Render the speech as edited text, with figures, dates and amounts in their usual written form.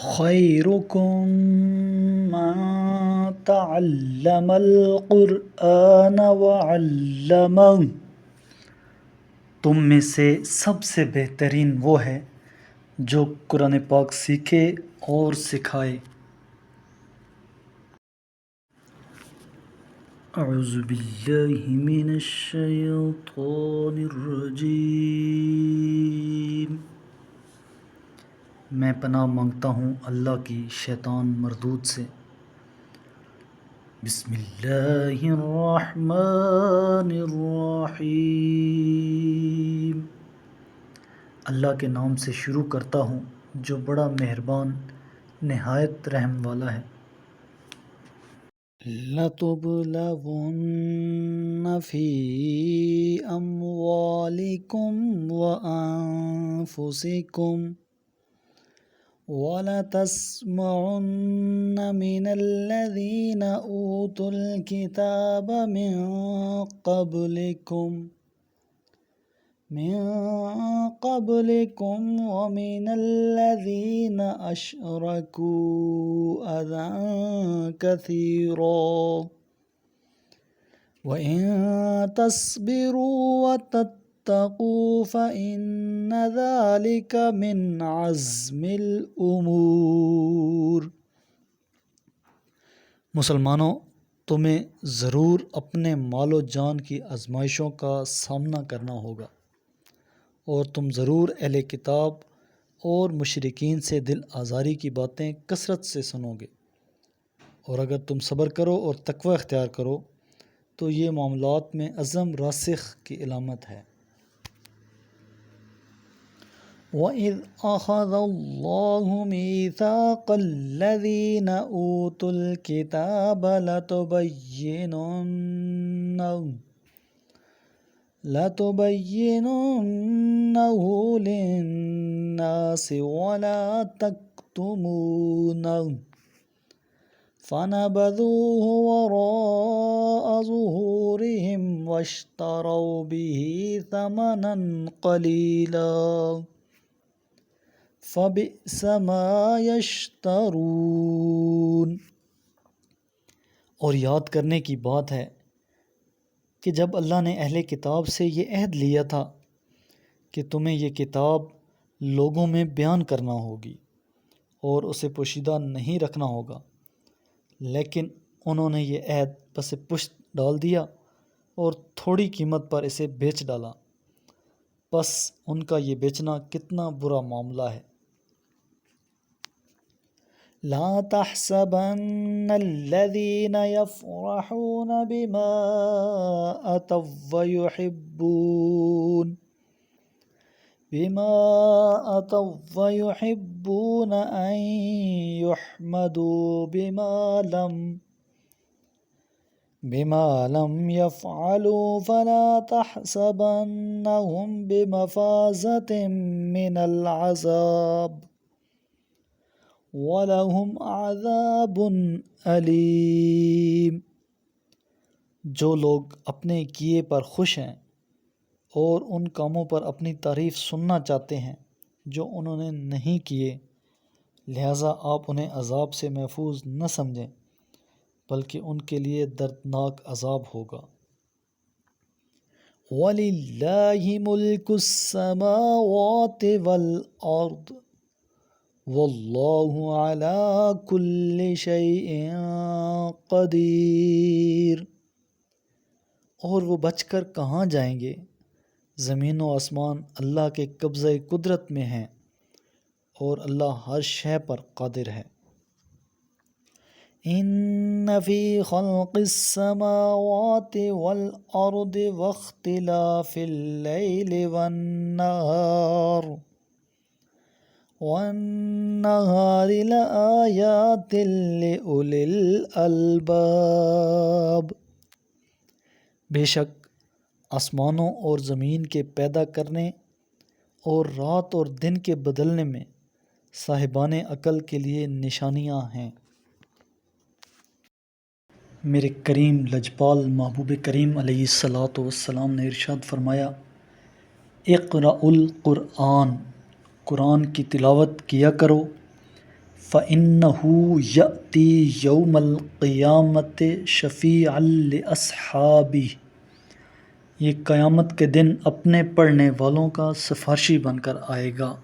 خیرکم من تعلم القرآن وعلمہ، تم میں سے سب سے بہترین وہ ہے جو قرآن پاک سیکھے اور سکھائے۔ اعوذ باللہ من الشیطان الرجیم، میں پناہ مانگتا ہوں اللہ کی شیطان مردود سے۔ بسم اللہ الرحمن الرحیم، اللہ کے نام سے شروع کرتا ہوں جو بڑا مہربان نہایت رحم والا ہے۔ لَتُبْلَوُنَّ فِي أَمْوَالِكُمْ وَأَنفُسِكُمْ وَلَتَسْمَعُنَّ مِنَ الَّذِينَ أُوتُوا الْكِتَابَ مِنْ قَبْلِكُمْ وَمِنَ الَّذِينَ أَشْرَكُوا أَذًى كَثِيرًا وَإِنْ تَصْبِرُوا وَتَتَّقُوا فَإِنَّ ذَلِكَ مِنْ عَزْمِ الْأُمُورِ۔ مسلمانوں، تمہیں ضرور اپنے مال و جان کی آزمائشوں کا سامنا کرنا ہوگا، اور تم ضرور اہل کتاب اور مشرکین سے دل آزاری کی باتیں کثرت سے سنو گے، اور اگر تم صبر کرو اور تقوی اختیار کرو تو یہ معاملات میں عزم راسخ کی علامت ہے۔ وَإِذْ أَخَذَ اللَّهُ مِيثَاقَ الَّذِينَ أُوتُوا الْكِتَابَ لَتُبَيِّنُنَّهُ لِلنَّاسِ وَلَا تَكْتُمُونَهُ فَنَبَذُوهُ وَرَاءَ ظُهُورِهِمْ وَاشْتَرَوْا بِهِ ثَمَنًا قَلِيلًا فَبِئْسَ مَا يَشْتَرُونَ۔ اور یاد کرنے کی بات ہے کہ جب اللہ نے اہل کتاب سے یہ عہد لیا تھا کہ تمہیں یہ کتاب لوگوں میں بیان کرنا ہوگی اور اسے پوشیدہ نہیں رکھنا ہوگا، لیکن انہوں نے یہ عہد پس پشت ڈال دیا اور تھوڑی قیمت پر اسے بیچ ڈالا، پس ان کا یہ بیچنا کتنا برا معاملہ ہے۔ لا تحسبن الذين يفرحون بما أتوا ويحبون أن يحمدوا بما لم يفعلوا فلا تحسبنهم بمفازة من العذاب وَلَهُمْ عَذَابٌ أَلِيمٌ۔ جو لوگ اپنے کیے پر خوش ہیں اور ان کاموں پر اپنی تعریف سننا چاہتے ہیں جو انہوں نے نہیں کیے، لہٰذا آپ انہیں عذاب سے محفوظ نہ سمجھیں، بلکہ ان کے لیے دردناک عذاب ہوگا۔ وَلِلَّهِ مُلْكُ السَّمَاوَاتِ وَالْأَرْضِ وَاللَّهُ عَلَى كُلِّ شَيْءٍ قَدِيرٌ۔ اور وہ بچ کر کہاں جائیں گے؟ زمین و آسمان اللہ کے قبضہ قدرت میں ہیں، اور اللہ ہر شے پر قادر ہے۔ إِنَّ فِي خَلْقِ السَّمَاوَاتِ وَالْأَرْضِ وَاخْتِلَافِ اللَّيْلِ وَالنَّهَارِ لَآيَاتٍ لِأُولِي الْأَلْبَابِ۔ بے شک آسمانوں اور زمین کے پیدا کرنے اور رات اور دن کے بدلنے میں صاحبان عقل کے لیے نشانیاں ہیں۔ میرے کریم لجپال محبوب کریم علیہ الصلاۃ والسلام نے ارشاد فرمایا، اقرأ القرآن، قرآن کی تلاوت کیا کرو، فَإِنَّهُ يَأْتِي يَوْمَ الْقِيَامَةِ شَفِيعًا لِأَصْحَابِهِ، یہ قیامت کے دن اپنے پڑھنے والوں کا سفارشی بن کر آئے گا۔